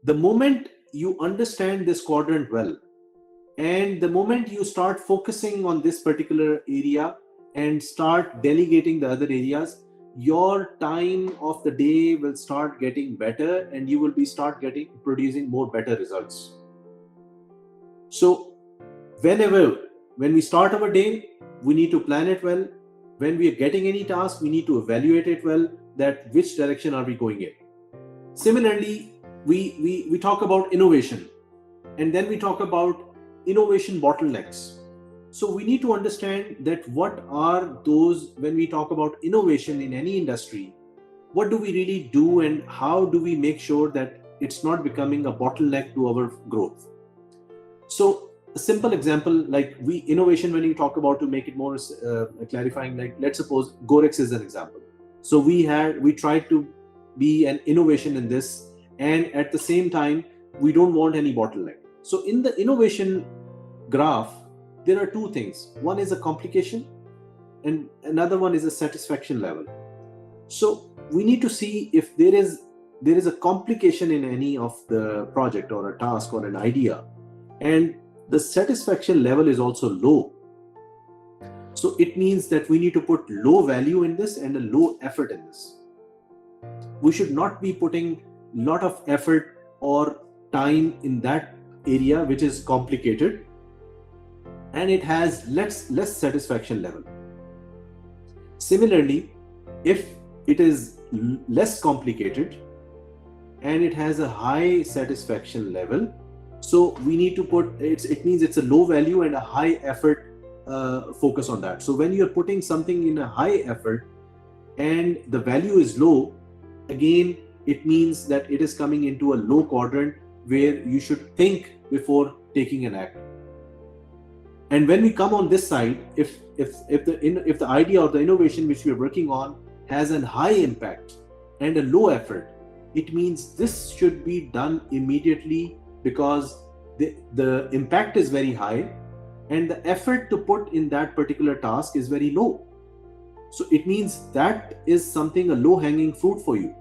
The moment you understand this quadrant well, and the moment you start focusing on this particular area and start delegating the other areas, your time of the day will start getting better and you will be producing more better results. So when we start our day, we need to plan it well. When we are getting any task, we need to evaluate it well, that which direction are we going in. Similarly, we talk about innovation, and then we talk about innovation bottlenecks. So we need to understand that what are those, when we talk about innovation in any industry, what do we really do and how do we make sure that it's not becoming a bottleneck to our growth? So a simple example, like innovation, when you talk about, to make it more clarifying, like let's suppose Gorex is an example. So we tried to be an innovation in this, and at the same time, we don't want any bottleneck. So in the innovation graph, there are two things. One is a complication and another one is a satisfaction level. So we need to see if there is a complication in any of the project or a task or an idea, and the satisfaction level is also low. So it means that we need to put low value in this and a low effort in this. We should not be putting a lot of effort or time in that area which is complicated and it has less satisfaction level. Similarly, if it is less complicated and it has a high satisfaction level, so we need to put it means it's a low value and a high effort focus on that. So when you're putting something in a high effort and the value is low, again it means that it is coming into a low quadrant where you should think before taking an act. And when we come on this side, if the idea or the innovation which we are working on has a high impact and a low effort, it means this should be done immediately, because the impact is very high and the effort to put in that particular task is very low. So it means that is something, a low-hanging fruit for you.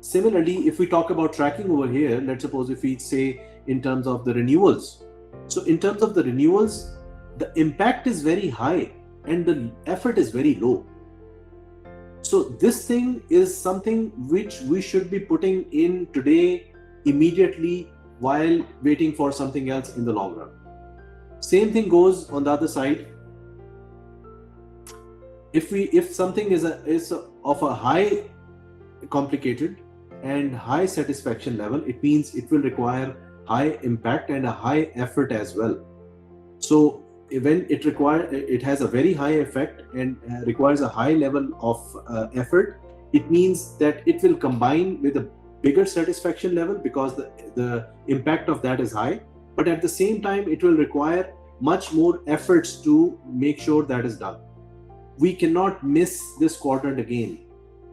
Similarly, if we talk about tracking over here, let's suppose if we say in terms of the renewals. So in terms of the renewals, the impact is very high and the effort is very low. So this thing is something which we should be putting in today immediately while waiting for something else in the long run. Same thing goes on the other side. If something is of a high complicated and high satisfaction level, it means it will require high impact and a high effort as well. So when it has a very high effect and requires a high level of effort, it means that it will combine with a bigger satisfaction level because the impact of that is high, but at the same time it will require much more efforts to make sure that is done. We cannot miss this quadrant again,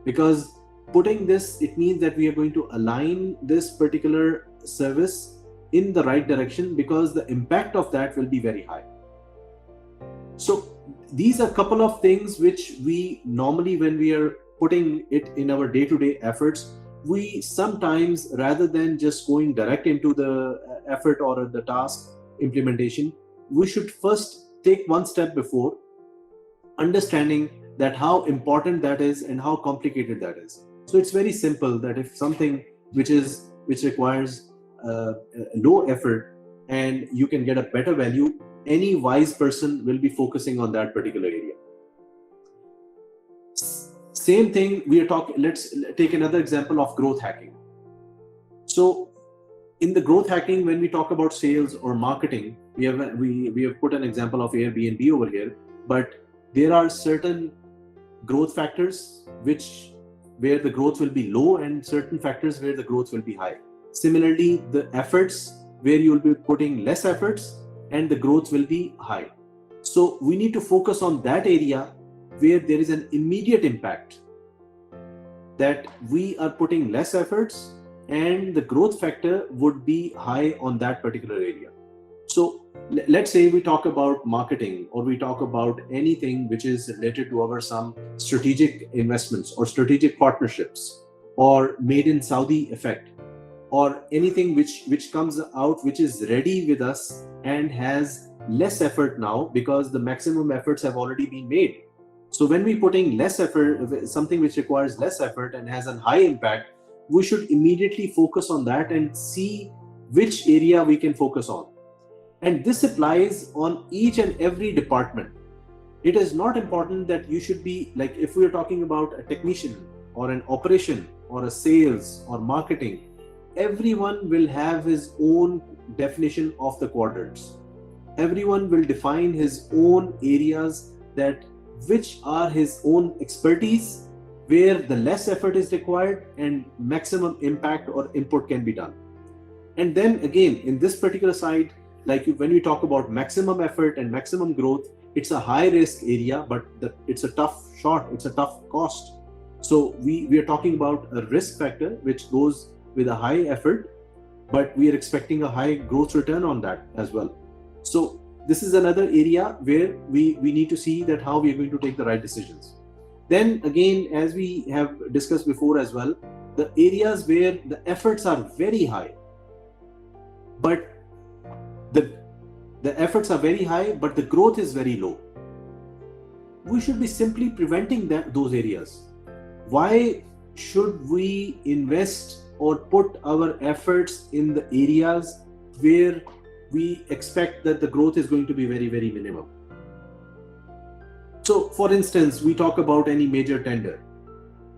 because putting this, it means that we are going to align this particular service in the right direction, because the impact of that will be very high. So these are a couple of things which we normally, when we are putting it in our day-to-day efforts, we sometimes, rather than just going direct into the effort or the task implementation, we should first take one step before, understanding that how important that is and how complicated that is. So it's very simple that if something which requires low effort and you can get a better value, any wise person will be focusing on that particular area. Same thing we are talking, let's take another example of growth hacking. So in the growth hacking, when we talk about sales or marketing, we have put an example of Airbnb over here, but there are certain growth factors where the growth will be low and certain factors where the growth will be high. Similarly, the efforts where you will be putting less efforts and the growth will be high. So we need to focus on that area where there is an immediate impact, that we are putting less efforts and the growth factor would be high on that particular area. So let's say we talk about marketing, or we talk about anything which is related to our some strategic investments or strategic partnerships or made in Saudi effect. or anything which comes out which is ready with us and has less effort now, because the maximum efforts have already been made. So when we putting less effort, something which requires less effort and has a high impact, we should immediately focus on that and see which area we can focus on. And this applies on each and every department. It is not important that you should be like, if we are talking about a technician or an operation or a sales or marketing, everyone will have his own definition of the quadrants. Everyone will define his own areas that which are his own expertise, where the less effort is required and maximum impact or input can be done. And then again, in this particular side, like when we talk about maximum effort and maximum growth, it's a high risk area, but it's a tough shot, it's a tough cost. So we are talking about a risk factor which goes with a high effort, but we are expecting a high growth return on that as well. So this is another area where we need to see that how we are going to take the right decisions. Then again, as we have discussed before as well, the areas where the efforts are very high, but the efforts are very high, but the growth is very low. We should be simply preventing those areas. Why should we invest or put our efforts in the areas where we expect that the growth is going to be very, very minimum? So for instance, we talk about any major tender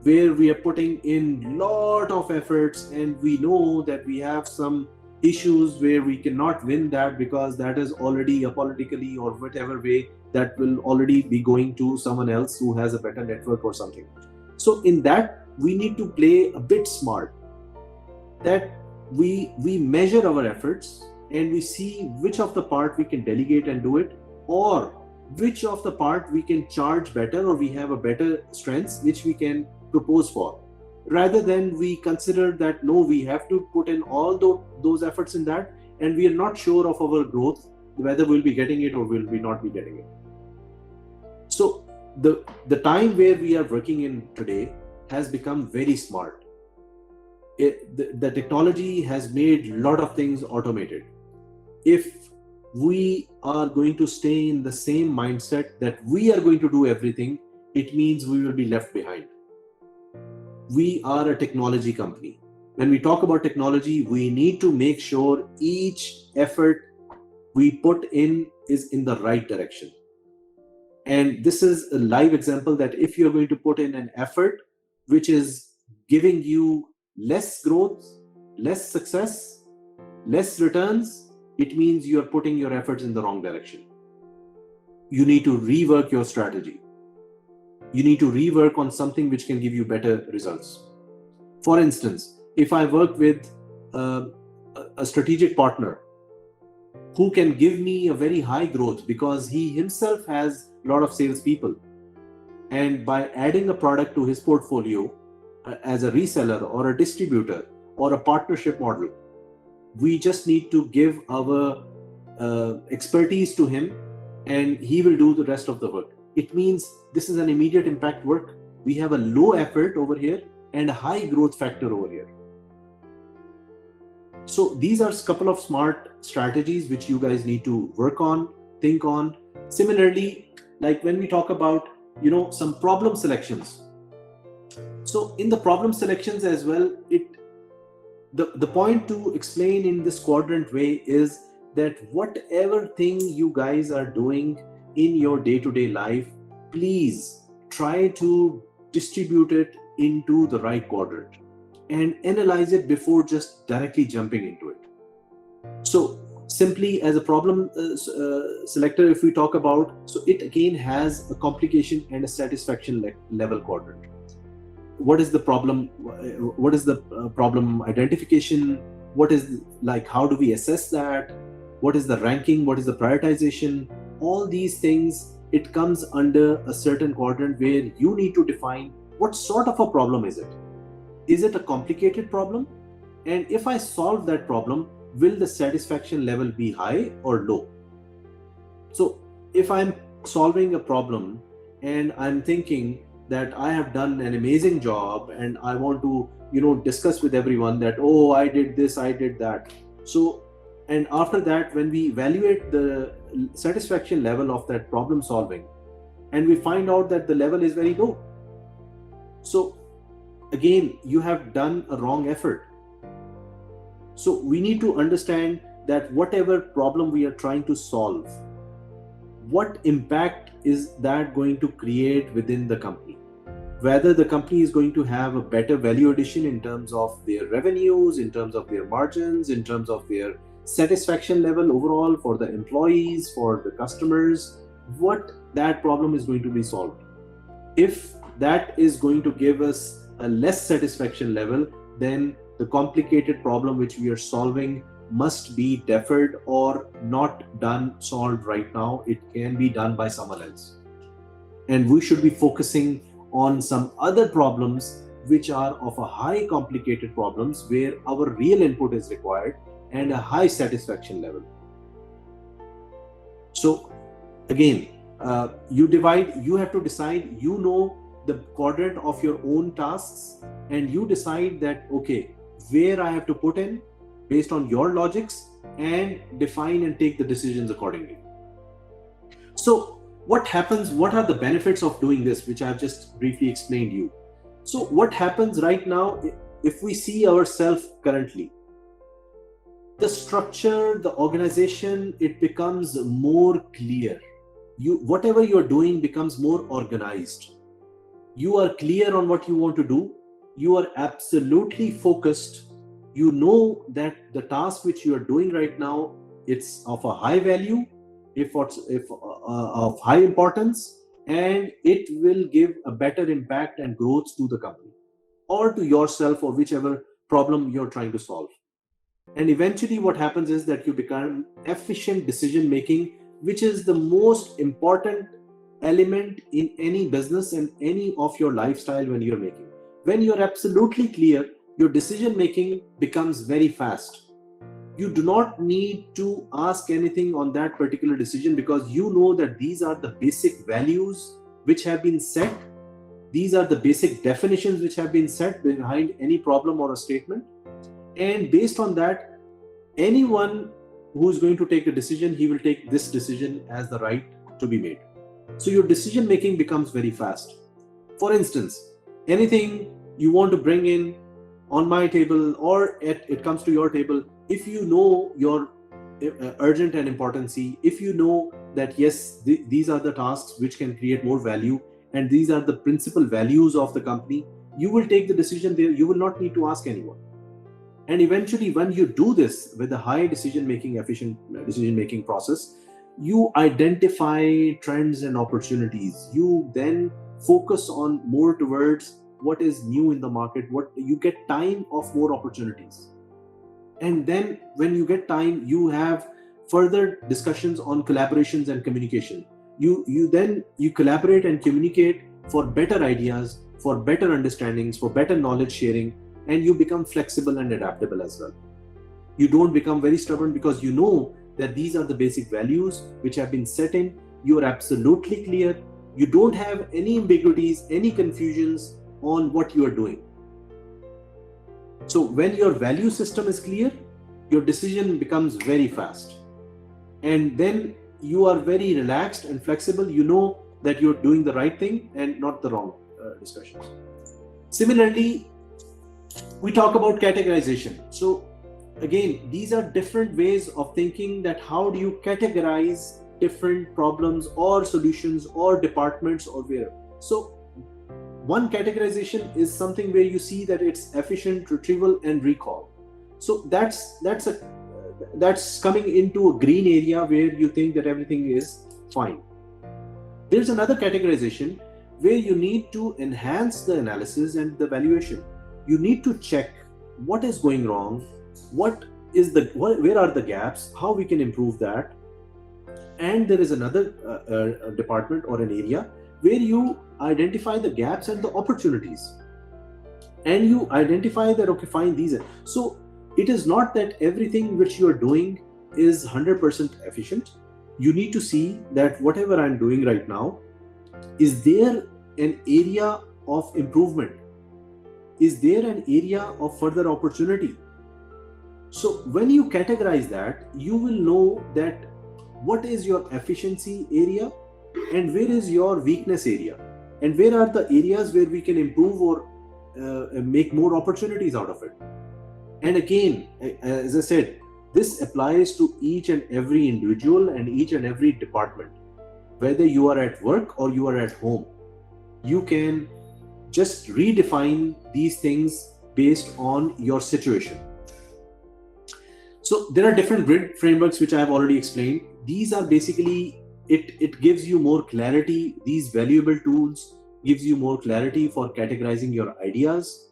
where we are putting in lot of efforts and we know that we have some issues where we cannot win that because that is already a politically or whatever way that will already be going to someone else who has a better network or something. So in that, we need to play a bit smart, that we measure our efforts and we see which of the part we can delegate and do it, or which of the part we can charge better or we have a better strengths which we can propose for, rather than we consider that no, we have to put in all those efforts in that and we are not sure of our growth, whether we'll be getting it or will we not be getting it. So the time where we are working in today has become very smart. The technology has made a lot of things automated. If we are going to stay in the same mindset that we are going to do everything, it means we will be left behind. We are a technology company. When we talk about technology, we need to make sure each effort we put in is in the right direction. And this is a live example that if you're going to put in an effort which is giving you less growth, less success, less returns, it means you are putting your efforts in the wrong direction. You need to rework your strategy. You need to rework on something which can give you better results. For instance, if I work with a strategic partner who can give me a very high growth because he himself has a lot of salespeople, and by adding a product to his portfolio as a reseller or a distributor or a partnership model, we just need to give our expertise to him and he will do the rest of the work. It means this is an immediate impact work. We have a low effort over here and a high growth factor over here. So these are a couple of smart strategies which you guys need to work on, think on. Similarly, like when we talk about, some problem selections. So in the problem selections as well, the point to explain in this quadrant way is that whatever thing you guys are doing in your day-to-day life, please try to distribute it into the right quadrant and analyze it before just directly jumping into it. So simply as a problem selector, if we talk about, so it again has a complication and a satisfaction level quadrant. What is the problem? What is the problem identification? What is how do we assess that? What is the ranking? What is the prioritization? All these things, it comes under a certain quadrant where you need to define what sort of a problem is it. Is it a complicated problem? And if I solve that problem, will the satisfaction level be high or low? So if I'm solving a problem and I'm thinking that I have done an amazing job and I want to, discuss with everyone that, oh, I did this, I did that. So, and after that, when we evaluate the satisfaction level of that problem solving, and we find out that the level is very low. So again, you have done a wrong effort. So we need to understand that whatever problem we are trying to solve, what impact is that going to create within the company? Whether the company is going to have a better value addition in terms of their revenues, in terms of their margins, in terms of their satisfaction level overall for the employees, for the customers, what that problem is going to be solved. If that is going to give us a less satisfaction level, then the complicated problem which we are solving must be deferred or not solved right now. It can be done by someone else. And we should be focusing on some other problems which are of a high complicated problems where our real input is required and a high satisfaction level. So again, you have to decide, the quadrant of your own tasks, and you decide that, okay, where I have to put in based on your logics, and define and take the decisions accordingly. So what happens, what are the benefits of doing this, which I've just briefly explained to you? So what happens right now, if we see ourselves currently, the structure, the organization, it becomes more clear. Whatever you're doing becomes more organized. You are clear on what you want to do. You are absolutely focused. You know that the task which you are doing right now, it's of a high value, if of high importance, and it will give a better impact and growth to the company or to yourself or whichever problem you're trying to solve. And eventually what happens is that you become efficient decision making, which is the most important element in any business and any of your lifestyle when you're making. When you're absolutely clear, your decision making becomes very fast. You do not need to ask anything on that particular decision because you know that these are the basic values which have been set. These are the basic definitions which have been set behind any problem or a statement. And based on that, anyone who is going to take a decision, he will take this decision as the right to be made. So your decision making becomes very fast. For instance, anything you want to bring in on my table or it comes to your table, if you know your urgent and importancy, if you know that yes, these are the tasks which can create more value and these are the principal values of the company, you will take the decision there. You will not need to ask anyone. And eventually, when you do this with a high decision-making, efficient decision-making process, you identify trends and opportunities. You then focus on more towards what is new in the market, what you get time of more opportunities. And then when you get time, you have further discussions on collaborations and communication. You collaborate and communicate for better ideas, for better understandings, for better knowledge sharing, and you become flexible and adaptable as well. You don't become very stubborn because you know that these are the basic values which have been set in. You are absolutely clear. You don't have any ambiguities, any confusions on what you are doing. So when your value system is clear, your decision becomes very fast. And then you are very relaxed and flexible. You know that you're doing the right thing and not the wrong discussions. Similarly, we talk about categorization. So again, these are different ways of thinking that how do you categorize different problems or solutions or departments or where. So one categorization is something where you see that it's efficient retrieval and recall. So that's coming into a green area where you think that everything is fine. There's another categorization where you need to enhance the analysis and the valuation. You need to check what is going wrong, where are the gaps, how we can improve that. And there is another department or an area where you identify the gaps and the opportunities. And you identify that, okay, fine, these are. So it is not that everything which you are doing is 100% efficient. You need to see that whatever I'm doing right now, is there an area of improvement? Is there an area of further opportunity? So when you categorize that, you will know that what is your efficiency area and where is your weakness area, and where are the areas where we can improve or make more opportunities out of it. And again, as I said, this applies to each and every individual and each and every department. Whether you are at work or you are at home, you can just redefine these things based on your situation. So there are different grid frameworks which I have already explained. These are basically, it gives you more clarity. These valuable tools gives you more clarity for categorizing your ideas.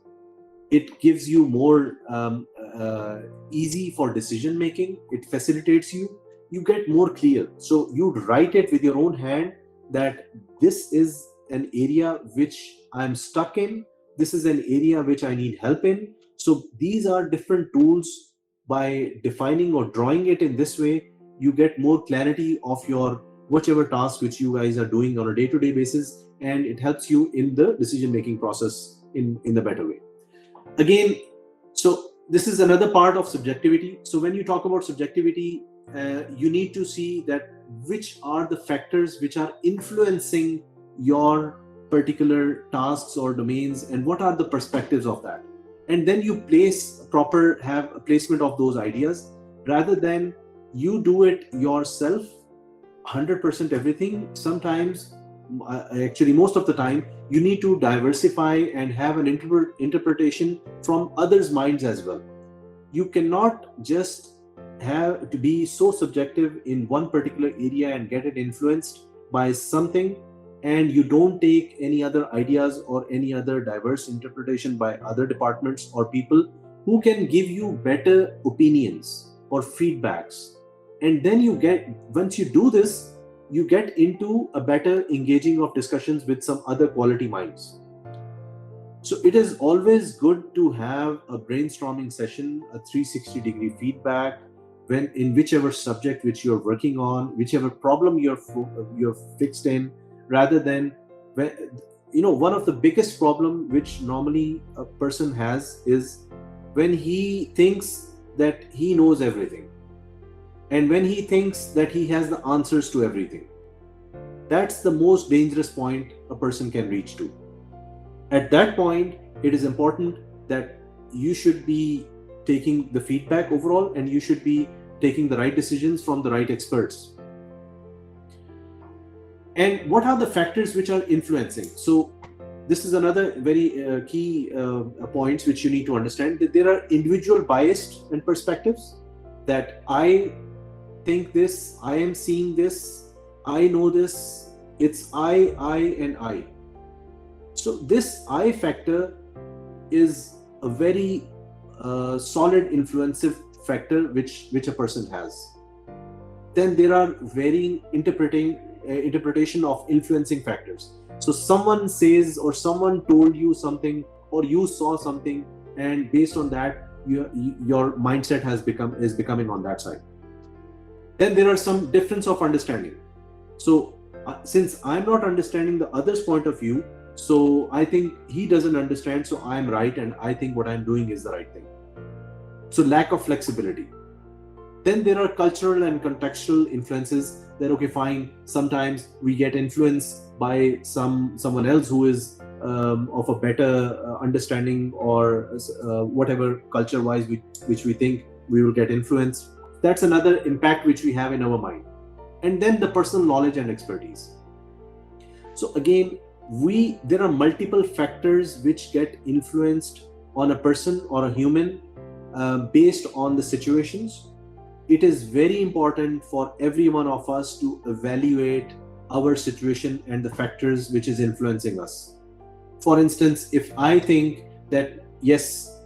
It gives you more easy for decision making. It facilitates you. You get more clear. So you write it with your own hand that this is an area which I'm stuck in. This is an area which I need help in. So these are different tools. By defining or drawing it in this way, you get more clarity of your whichever task which you guys are doing on a day-to-day basis, and it helps you in the decision-making process in the better way. Again, so this is another part of subjectivity. So when you talk about subjectivity, you need to see that which are the factors which are influencing your particular tasks or domains, and what are the perspectives of that. And then you have a placement of those ideas, rather than you do it yourself 100% everything. Sometimes, actually most of the time, you need to diversify and have an interpretation from others' minds as well. You cannot just have to be so subjective in one particular area and get it influenced by something, and you don't take any other ideas or any other diverse interpretation by other departments or people who can give you better opinions or feedbacks. And then once you do this, you get into a better engaging of discussions with some other quality minds. So it is always good to have a brainstorming session, a 360-degree feedback, in whichever subject which you're working on, whichever problem you're fixed in, rather than, one of the biggest problem which normally a person has is when he thinks that he knows everything, and when he thinks that he has the answers to everything. That's the most dangerous point a person can reach to. At that point, it is important that you should be taking the feedback overall, and you should be taking the right decisions from the right experts. And what are the factors which are influencing? So this is another very key points which you need to understand, that there are individual biased and perspectives, that I think this, I am seeing this, I know this, it's I, and I. So this I factor is a very solid influencive factor which a person has. Then there are varying interpretation of influencing factors. So someone says, or someone told you something, or you saw something, and based on that, your mindset is becoming on that side. Then there are some difference of understanding. So since I'm not understanding the other's point of view, so I think he doesn't understand, so I'm right, and I think what I'm doing is the right thing. So lack of flexibility. Then there are cultural and contextual influences, that okay, fine, sometimes we get influenced by someone else who is of a better understanding, or whatever culture-wise which we think we will get influenced. That's another impact which we have in our mind. And then the personal knowledge and expertise. So again, there are multiple factors which get influenced on a person or a human based on the situations. It is very important for every one of us to evaluate our situation and the factors which is influencing us. For instance, if I think that yes,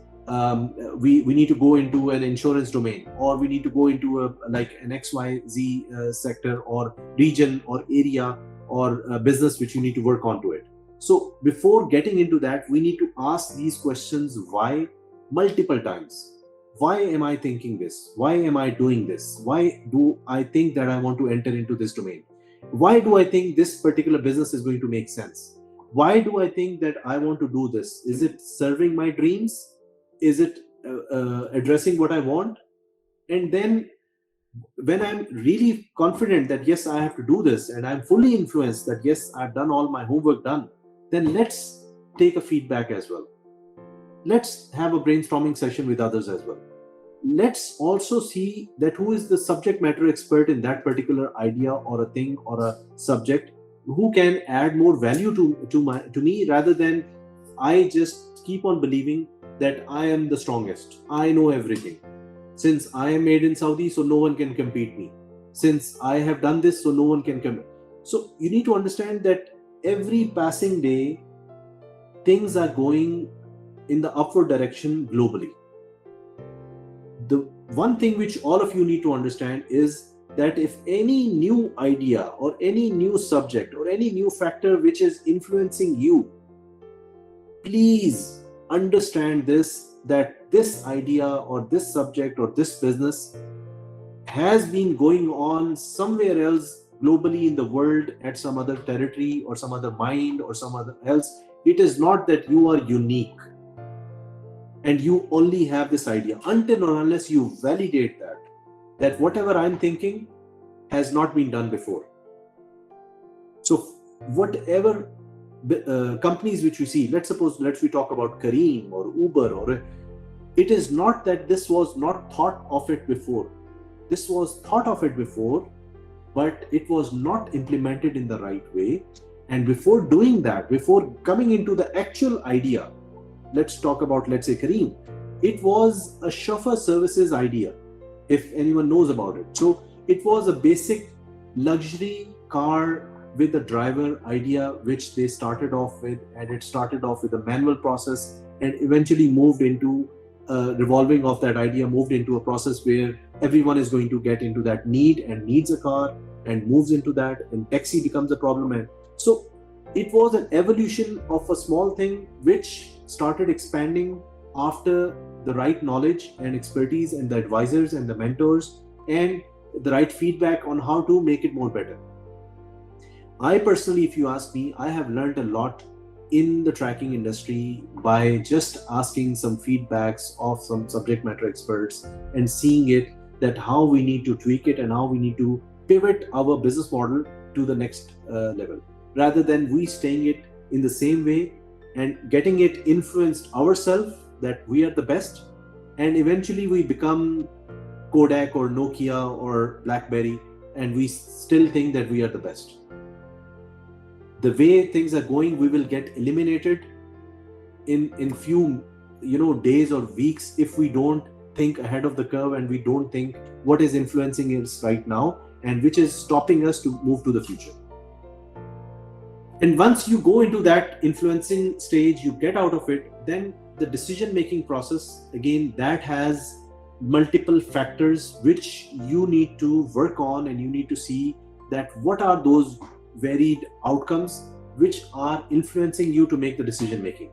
we need to go into an insurance domain, or we need to go into an XYZ sector or region or area or a business which you need to work onto it. So before getting into that, we need to ask these questions why multiple times. Why am I thinking this? Why am I doing this? Why do I think that I want to enter into this domain? Why do I think this particular business is going to make sense? Why do I think that I want to do this? Is it serving my dreams? Is it addressing what I want? And then when I'm really confident that yes, I have to do this, and I'm fully influenced that yes, I've done all my homework done, then let's take a feedback as well. Let's have a brainstorming session with others as well. Let's also see that who is the subject matter expert in that particular idea or a thing or a subject, who can add more value to me, rather than I just keep on believing that I am the strongest, I know everything. Since I am made in Saudi, so no one can compete me. Since I have done this, so no one can come. So you need to understand that every passing day, things are going in the upward direction globally. The one thing which all of you need to understand is that if any new idea or any new subject or any new factor which is influencing you, please understand this, that this idea or this subject or this business has been going on somewhere else globally in the world, at some other territory or some other mind or some other else. It is not that you are unique and you only have this idea, until or unless you validate that whatever I'm thinking has not been done before. So whatever companies which we see, let's we talk about Careem or Uber, or it is not that this was not thought of it before. This was thought of it before, but it was not implemented in the right way. And before doing that, before coming into the actual idea, let's talk about, let's say, Careem. It was a chauffeur services idea, if anyone knows about it. So it was a basic luxury car with a driver idea, which they started off with, and it started off with a manual process and eventually moved into revolving of that idea, moved into a process where everyone is going to get into that need and needs a car and moves into that, and taxi becomes a problem. And so it was an evolution of a small thing which started expanding after the right knowledge and expertise and the advisors and the mentors and the right feedback on how to make it more better. I personally, if you ask me, I have learned a lot in the tracking industry by just asking some feedbacks of some subject matter experts and seeing it, that how we need to tweak it and how we need to pivot our business model to the next level, rather than we staying it in the same way and getting it influenced ourselves that we are the best, and eventually we become Kodak or Nokia or BlackBerry and we still think that we are the best. The way things are going, we will get eliminated in few days or weeks if we don't think ahead of the curve and we don't think what is influencing us right now and which is stopping us to move to the future. And once you go into that influencing stage, you get out of it, then the decision-making process, again, that has multiple factors which you need to work on, and you need to see that what are those varied outcomes which are influencing you to make the decision-making.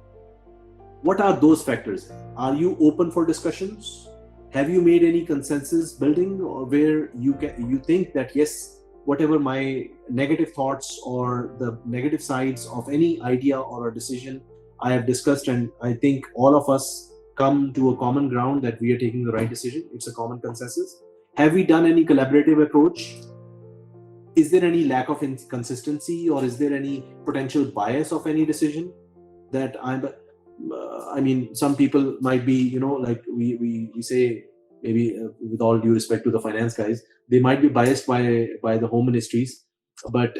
What are those factors? Are you open for discussions? Have you made any consensus building, or where you think that yes, whatever my negative thoughts or the negative sides of any idea or a decision I have discussed, and I think all of us come to a common ground that we are taking the right decision. It's a common consensus. Have we done any collaborative approach? Is there any lack of consistency, or is there any potential bias of any decision that some people might be, like we say, maybe with all due respect to the finance guys, they might be biased by the home ministries, but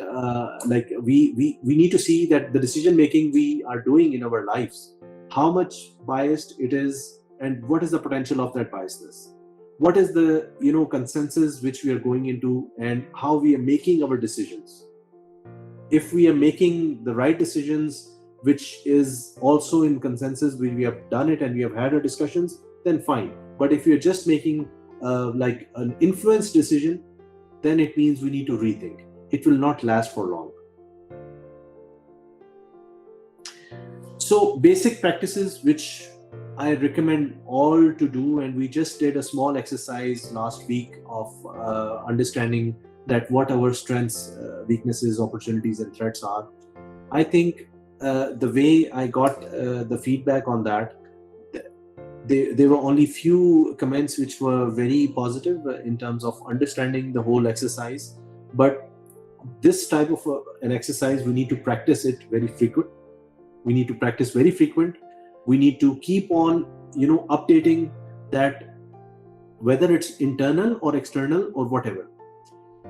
we need to see that the decision making we are doing in our lives, how much biased it is, and what is the potential of that biasness. What is the consensus which we are going into, and how we are making our decisions. If we are making the right decisions, which is also in consensus, we have done it and we have had our discussions, then fine. But if you're just making like an influenced decision, then it means we need to rethink. It will not last for long. So basic practices which I recommend all to do, and we just did a small exercise last week of understanding that what our strengths, weaknesses, opportunities and threats are. I think the way I got the feedback on that, there were only few comments which were very positive in terms of understanding the whole exercise. But this type of an exercise, we need to practice it very frequent. We need to practice very frequent. We need to keep on, updating that, whether it's internal or external or whatever.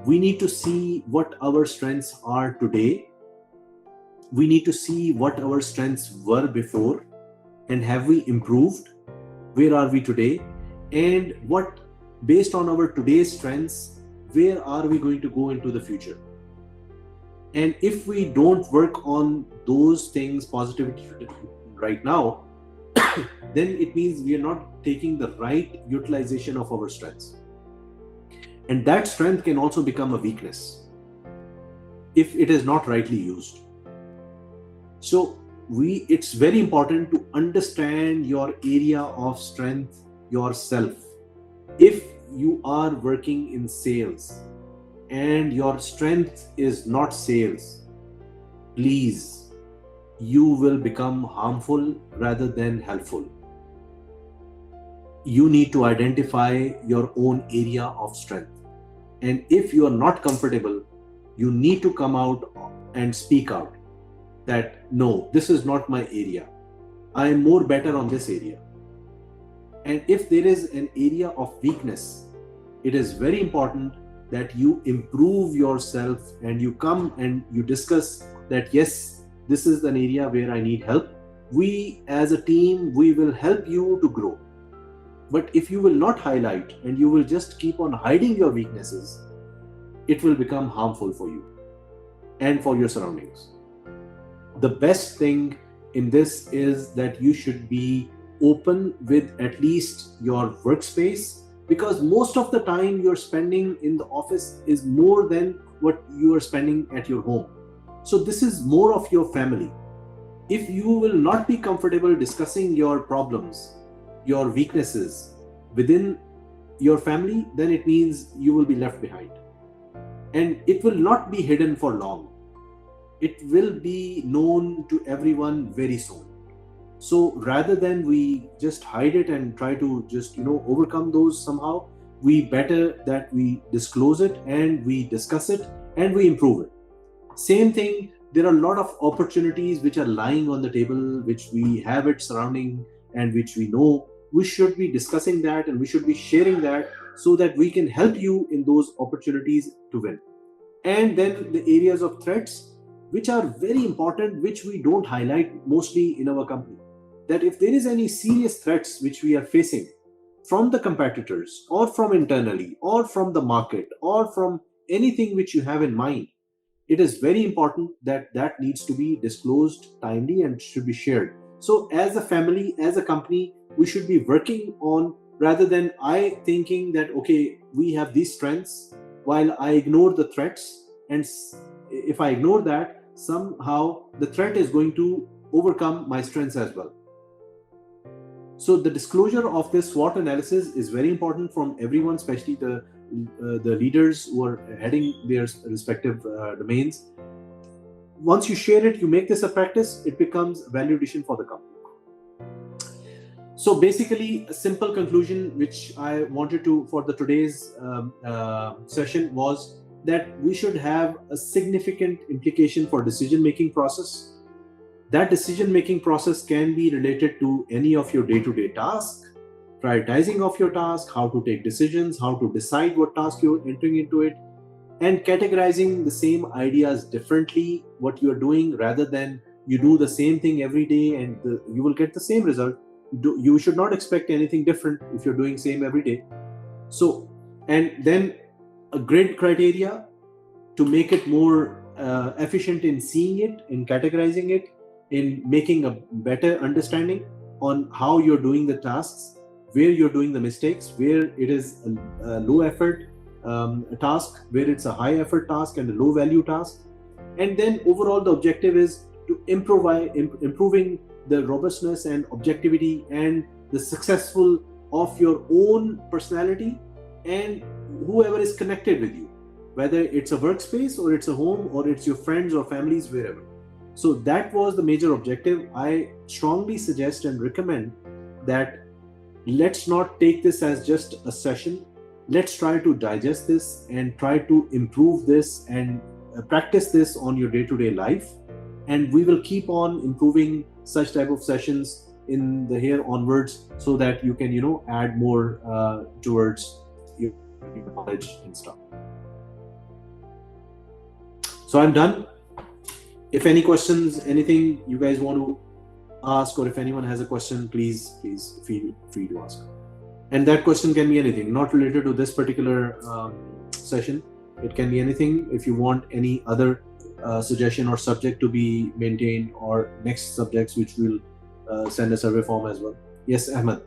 We need to see what our strengths are today. We need to see what our strengths were before, and have we improved? Where are we today? And what, based on our today's strengths, where are we going to go into the future? And if we don't work on those things, positivity right now, then it means we are not taking the right utilization of our strengths. And that strength can also become a weakness if it is not rightly used. So it's very important to understand your area of strength yourself. If you are working in sales and your strength is not sales, please, you will become harmful rather than helpful. You need to identify your own area of strength. And if you are not comfortable, you need to come out and speak out that, no, this is not my area. I am more better on this area. And if there is an area of weakness, it is very important that you improve yourself and you come and you discuss that, yes, this is an area where I need help. We as a team, we will help you to grow. But if you will not highlight and you will just keep on hiding your weaknesses, it will become harmful for you and for your surroundings. The best thing in this is that you should be open with at least your workspace, because most of the time you're spending in the office is more than what you are spending at your home. So this is more of your family. If you will not be comfortable discussing your problems, your weaknesses within your family, then it means you will be left behind. And it will not be hidden for long. It will be known to everyone very soon. So rather than we just hide it and try to just, overcome those somehow, we better that we disclose it and we discuss it and we improve it. Same thing, there are a lot of opportunities which are lying on the table, which we have it surrounding and which we know. We should be discussing that and we should be sharing that so that we can help you in those opportunities to win. And then the areas of threats, which are very important, which we don't highlight mostly in our company. That if there is any serious threats which we are facing from the competitors or from internally or from the market or from anything which you have in mind, it is very important that that needs to be disclosed timely and should be shared. So as a family, as a company, we should be working on, rather than I thinking that, okay, we have these strengths while I ignore the threats. And if I ignore that, somehow the threat is going to overcome my strengths as well. So the disclosure of this SWOT analysis is very important from everyone, especially the leaders who are heading their respective domains. Once you share it, you make this a practice, it becomes value addition for the company. So basically, a simple conclusion which I wanted to for the today's session was that we should have a significant implication for decision-making process. That decision-making process can be related to any of your day-to-day tasks, prioritizing of your task, how to take decisions, how to decide what task you're entering into it, and categorizing the same ideas differently, what you're doing, rather than you do the same thing every day and you will get the same result. You should not expect anything different if you're doing same every day. So, and then a grid criteria to make it more efficient in seeing it, in categorizing it, in making a better understanding on how you're doing the tasks, where you're doing the mistakes, where it is a low effort task, where it's a high effort task and a low value task. And then overall the objective is to improving the robustness and objectivity and the successful of your own personality and whoever is connected with you, whether it's a workspace or it's a home or it's your friends or families, wherever. So that was the major objective. I strongly suggest and recommend that let's not take this as just a session. Let's try to digest this and try to improve this and practice this on your day-to-day life. And we will keep on improving such type of sessions in the here onwards, so that you can add more towards your knowledge and stuff. So I'm done. If any questions, anything you guys want to ask, or if anyone has a question, please feel free to ask. And that question can be anything, not related to this particular session. It can be anything. If you want any other suggestion or subject to be maintained, or next subjects, which will send a survey form as well. Yes, Ahmed,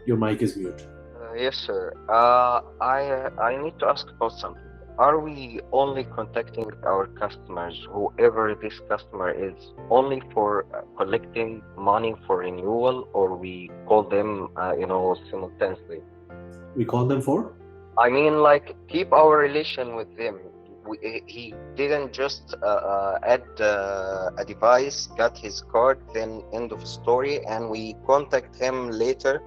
your mic is mute. Yes, sir. I need to ask about something. Are we only contacting our customers, whoever this customer is, only for collecting money for renewal, or we call them, simultaneously? We call them for? I mean, like, keep our relation with them. He didn't just add a device, got his card, then end of story, and we contact him later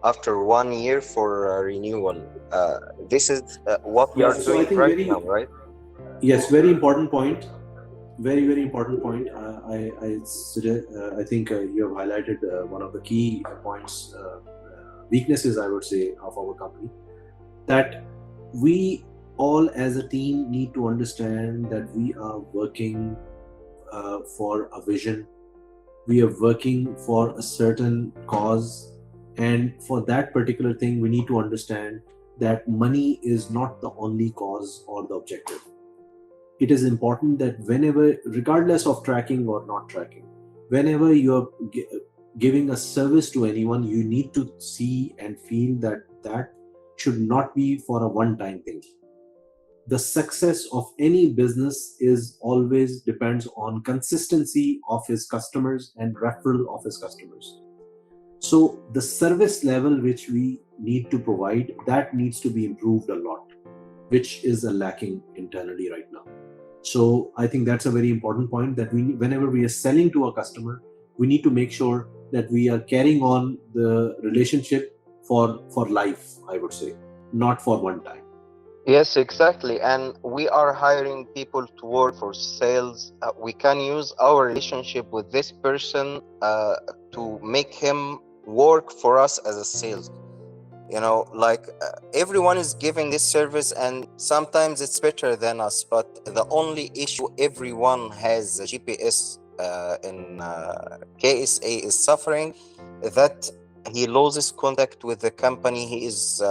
after 1 year for renewal. This is what we are doing right now, right? Yes, very important point. Very important point. I think you have highlighted one of the key points, weaknesses, I would say, of our company. That we all as a team need to understand that we are working for a vision. We are working for a certain cause. And for that particular thing, we need to understand that money is not the only cause or the objective. It is important that whenever, regardless of tracking or not tracking, whenever you're giving a service to anyone, you need to see and feel that that should not be for a one-time thing. The success of any business is always depends on consistency of his customers and referral of his customers. So the service level which we need to provide, that needs to be improved a lot, which is a lacking internally right now. So I think that's a very important point, that whenever we are selling to a customer, we need to make sure that we are carrying on the relationship for life, I would say, not for one time. Yes, exactly. And we are hiring people to work for sales. We can use our relationship with this person to make him work for us as a sales. Everyone is giving this service, and sometimes it's better than us, but the only issue, everyone has GPS in KSA is suffering, that he loses contact with the company he is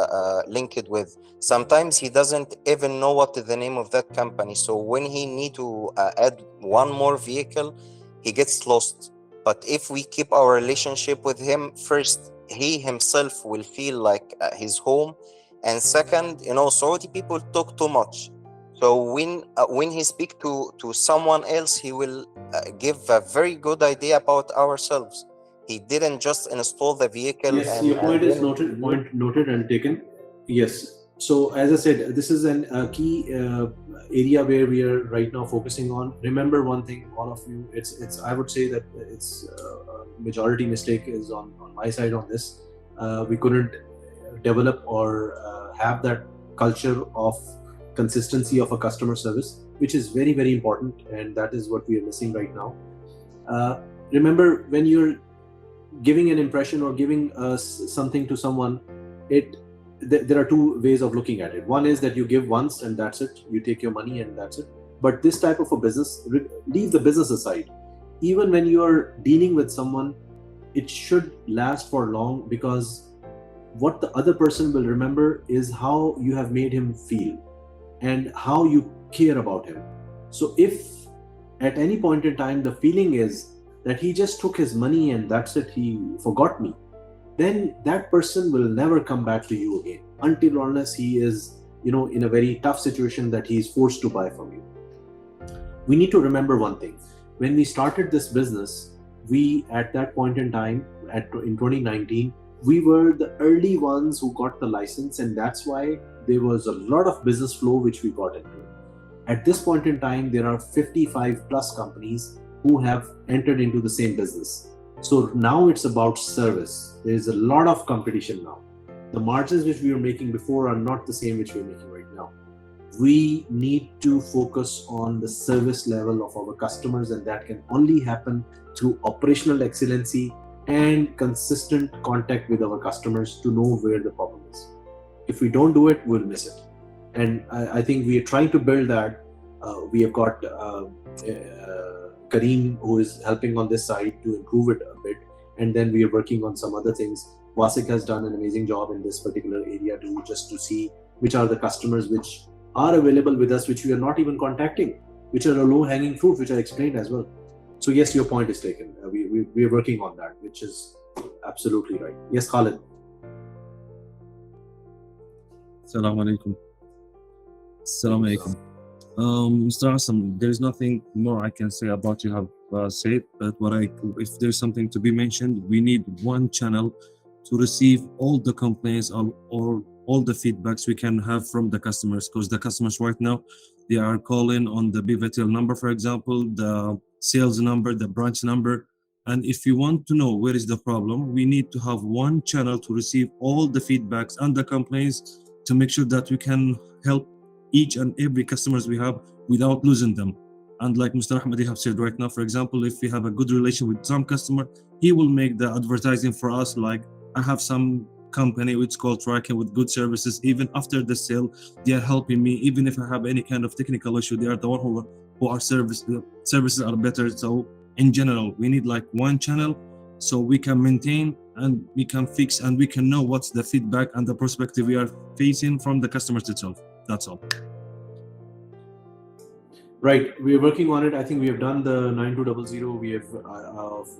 linked with. Sometimes he doesn't even know what is the name of that company. So when he need to add one more vehicle, he gets lost. But if we keep our relationship with him, first, he himself will feel like his home. And second, Saudi people talk too much. So when he speak to someone else, he will give a very good idea about ourselves. He didn't just install the vehicle. Yes, your point is noted. Point noted and taken. Yes. So as I said, this is a key area where we are right now focusing on. Remember one thing, all of you. It's. I would say that it's majority mistake is on my side on this. We couldn't develop or have that culture of consistency of a customer service, which is very, very important, and that is what we are missing right now. Remember, when you're giving an impression or giving something to someone, there are two ways of looking at it. One is that you give once and that's it, you take your money and that's it. But this type of a business, leave the business aside. Even when you are dealing with someone, it should last for long, because what the other person will remember is how you have made him feel and how you care about him. So if at any point in time the feeling is that he just took his money and that's it, he forgot me, then that person will never come back to you again, until or unless he is, in a very tough situation that he is forced to buy from you. We need to remember one thing. When we started this business, we, at that point in time, in 2019, we were the early ones who got the license, and that's why there was a lot of business flow which we got into. At this point in time, there are 55 plus companies who have entered into the same business. So now it's about service. There is a lot of competition now. The margins which we were making before are not the same which we're making right now. We need to focus on the service level of our customers, and that can only happen through operational excellency and consistent contact with our customers to know where the problem is. If we don't do it, we'll miss it. And I think we are trying to build that. We have got Kareem, who is helping on this side to improve it a bit, and then we are working on some other things. Wasik has done an amazing job in this particular area to see which are the customers which are available with us, which we are not even contacting, which are a low-hanging fruit, which I explained as well. So yes, your point is taken. We are working on that, which is absolutely right. Yes, Khalid. Assalamu alaikum. Assalamu alaikum. Mr. Asim, there's nothing more I can say about you have said, but if there's something to be mentioned, we need one channel to receive all the complaints or all the feedbacks we can have from the customers, because the customers right now, they are calling on the BVTL number, for example, the sales number, the branch number. And if you want to know where is the problem, we need to have one channel to receive all the feedbacks and the complaints to make sure that we can help each and every customers we have without losing them. And like Mr. Ahmed have said right now, for example, if we have a good relation with some customer, he will make the advertising for us. Like I have some company which is called Tracking with good services. Even after the sale, they are helping me. Even if I have any kind of technical issue, they are the one who are services are better. So in general, we need like one channel so we can maintain and we can fix and we can know what's the feedback and the perspective we are facing from the customers itself. That's all. Right, we are working on it. I think we have done the 9200. We have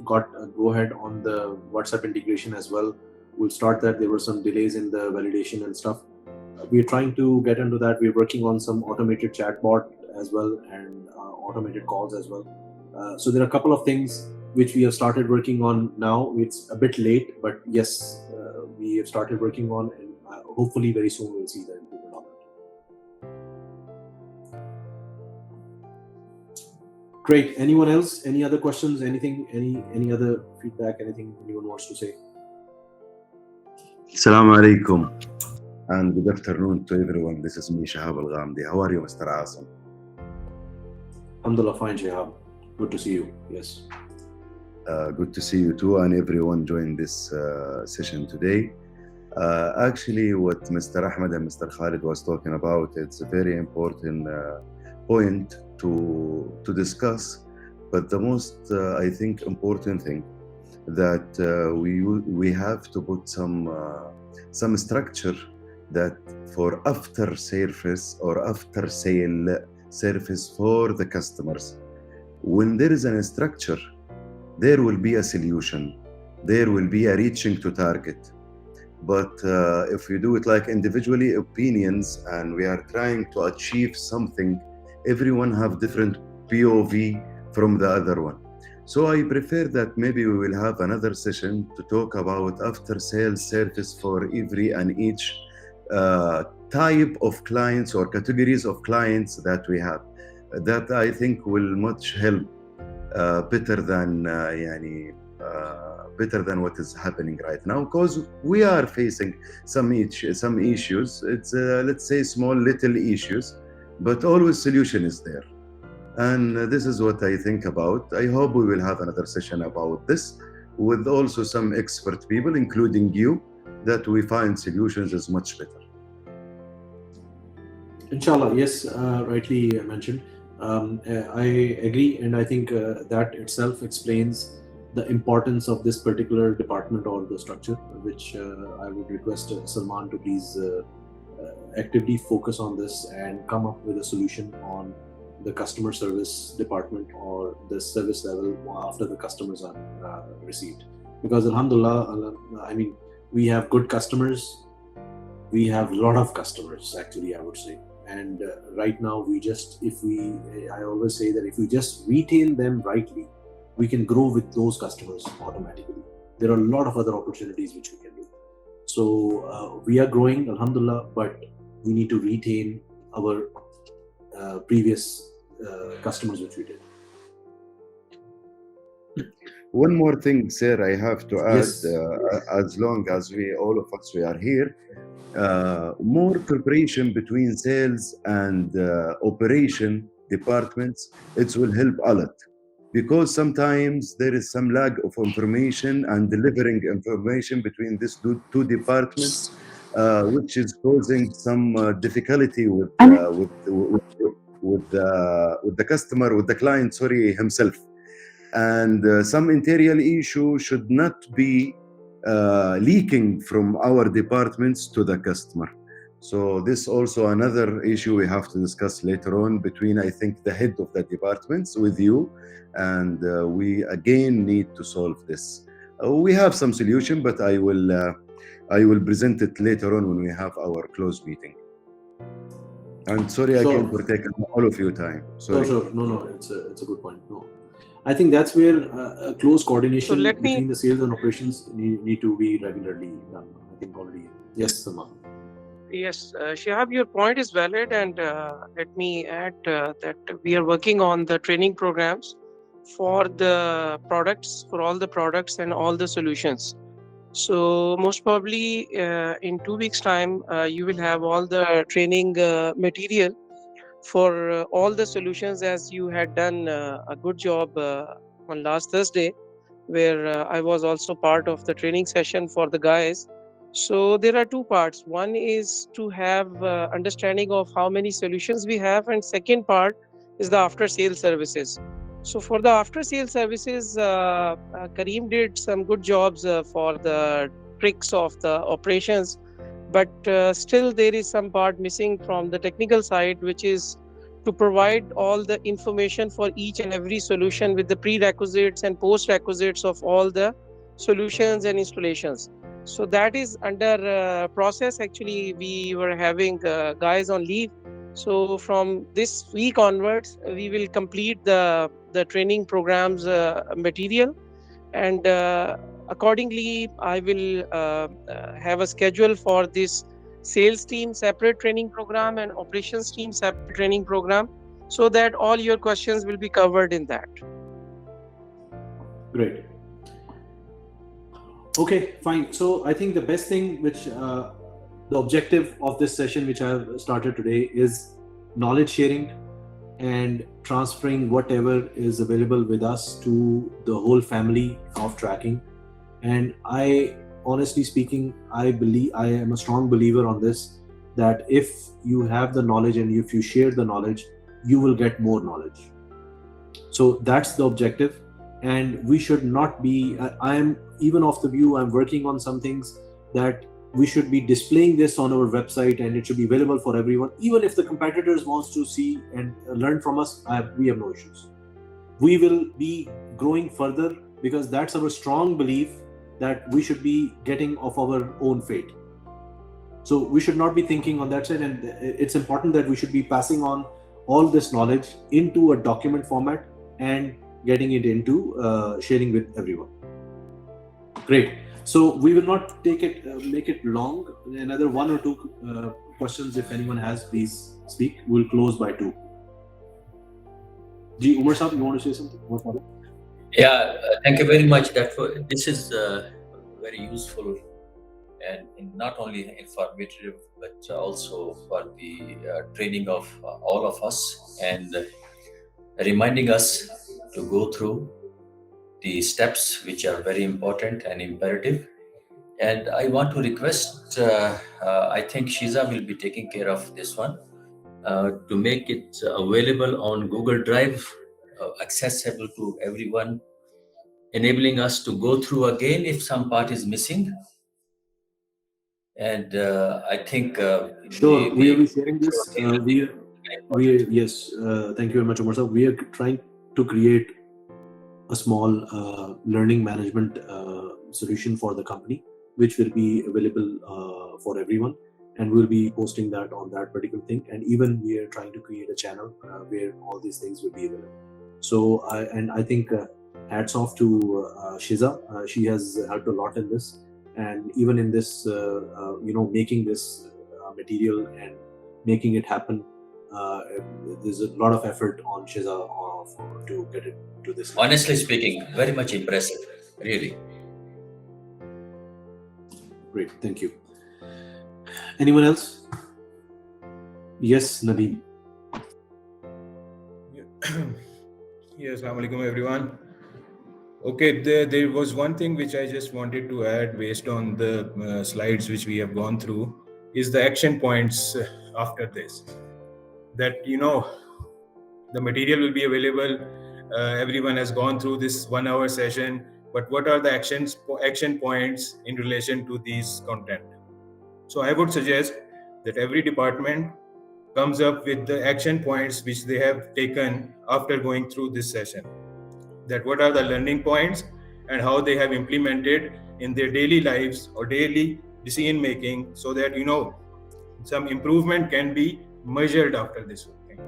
got a go ahead on the WhatsApp integration as well. We'll start that. There were some delays in the validation and stuff. We're trying to get into that. We're working on some automated chatbot as well and automated calls as well. So there are a couple of things which we have started working on now. It's a bit late, but yes, we have started working on, and hopefully very soon we'll see the improvement on that. Great. Anyone else? Any other questions? Anything? Any other feedback? Anything anyone wants to say? Assalamu alaikum and good afternoon to everyone. This is me, Shahab Al-Ghamdi. How are you, Mr. Asim? Alhamdulillah, fine, Shahab. Good to see you. Yes. Good to see you too, and everyone joined this session today. Actually, what Mr. Ahmed and Mr. Khalid was talking about, it's a very important point to discuss. But the most, I think, important thing that we have to put some structure that for after service or after sale service for the customers. When there is a structure, there will be a solution, there will be a reaching to target. But if we do it like individually opinions and we are trying to achieve something, everyone have different POV from the other one. So I prefer that maybe we will have another session to talk about after sales service for every and each type of clients or categories of clients that we have. That I think will much help better than what is happening right now, because we are facing some issues. It's let's say small little issues, but always solution is there. And this is what I think about. I hope we will have another session about this with also some expert people, including you, that we find solutions is much better. Inshallah, yes, rightly mentioned. I agree, and I think that itself explains the importance of this particular department or the structure, which I would request Salman to please actively focus on this and come up with a solution on the customer service department or the service level after the customers are received. Because alhamdulillah, I mean, we have good customers. We have a lot of customers, actually, I would say. And right now, I always say that if we just retain them rightly, we can grow with those customers automatically. There are a lot of other opportunities which we can do. So we are growing, alhamdulillah, but we need to retain our previous customers which we did. One more thing, sir, I have to add, Yes. as long as all of us, we are here, more preparation between sales and operation departments, it will help a lot. Because sometimes there is some lag of information and delivering information between these two departments, which is causing some difficulty with the customer, with the client, sorry, himself. And some interior issue should not be leaking from our departments to the customer. So this also another issue we have to discuss later on between, I think, the head of the departments with you, and we again need to solve this. We have some solution, but I will present it later on when we have our closed meeting. And sorry Sure. again for taking all of your time. Sorry. Sure. No, it's a good point. No, I think that's where a close coordination between the sales and operations need to be regularly done. I think already. Yes, Sama. Yes, Shihab, your point is valid, and let me add that we are working on the training programs for the products, for all the products and all the solutions. So most probably in 2 weeks' time, you will have all the training material for all the solutions, as you had done a good job on last Thursday, where I was also part of the training session for the guys. So there are two parts. One is to have understanding of how many solutions we have, and second part is the after sales services. So for the after sales services, Kareem did some good jobs for the tricks of the operations, but still there is some part missing from the technical side, which is to provide all the information for each and every solution with the prerequisites and post-requisites of all the solutions and installations. So that is under process. Actually, we were having guys on leave. So from this week onwards, we will complete the training programs material, and accordingly, I will have a schedule for this sales team separate training program and operations team separate training program, so that all your questions will be covered in that. Great. Okay, fine. So I think the best thing, which the objective of this session, which I have started today, is knowledge sharing and transferring whatever is available with us to the whole family of tracking. And I, honestly speaking, I am a strong believer on this, that if you have the knowledge and if you share the knowledge, you will get more knowledge. So that's the objective. And we should not be, I am even of the view, I'm working on some things that we should be displaying this on our website, and it should be available for everyone. Even if the competitors wants to see and learn from us, we have no issues. We will be growing further, because that's our strong belief that we should be getting of our own fate. So we should not be thinking on that side, and it's important that we should be passing on all this knowledge into a document format and getting it into sharing with everyone. Great. So we will not make it long. Another one or two questions, if anyone has, please speak. We'll close by 2. Ji, Umar Saab, you want to say something? Yeah, thank you very much. This is very useful, and not only informative, but also for the training of all of us, and reminding us to go through the steps which are very important and imperative. And I want to request, I think Shiza will be taking care of this one, to make it available on Google Drive, accessible to everyone, enabling us to go through again if some part is missing. And I think sure, we will be sharing this. Yes, thank you very much, Umar sir. We are trying to create a small learning management solution for the company, which will be available for everyone, and we'll be posting that on that particular thing. And even we are trying to create a channel where all these things will be available. So I think hats off to Shiza. She has helped a lot in this, and even in this making this material and making it happen there's a lot of effort on Shiza to get it to this level. Honestly speaking, very much impressive, really. Great, thank you. Anyone else? Yes, Nadeem. Yes, assalamu alaikum everyone. Okay, there was one thing which I just wanted to add based on the slides which we have gone through, is the action points after this. That, the material will be available. Everyone has gone through this 1 hour session, but what are the action points in relation to these content? So I would suggest that every department comes up with the action points which they have taken after going through this session. That what are the learning points and how they have implemented in their daily lives or daily decision making, so that some improvement can be measured after this thing.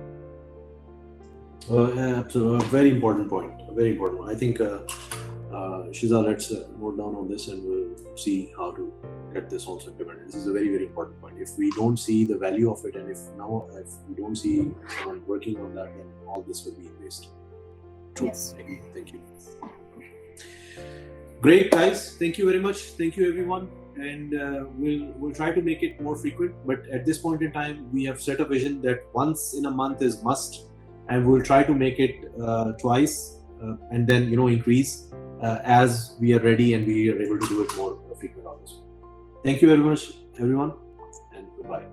Absolutely, a very important point. A very important one. I think Shiza, let's note down on this, and we'll see how to get this also implemented. This is a very, very important point. If we don't see the value of it, and if we don't see someone working on that, then all this will be waste. True. Yes. Thank you. Great, guys. Thank you very much. Thank you, everyone. And we'll try to make it more frequent. But at this point in time, we have set a vision that once in a month is must, and we'll try to make it twice, and then increase as we are ready and we are able to do it more frequent on this. Thank you very much, everyone, and goodbye.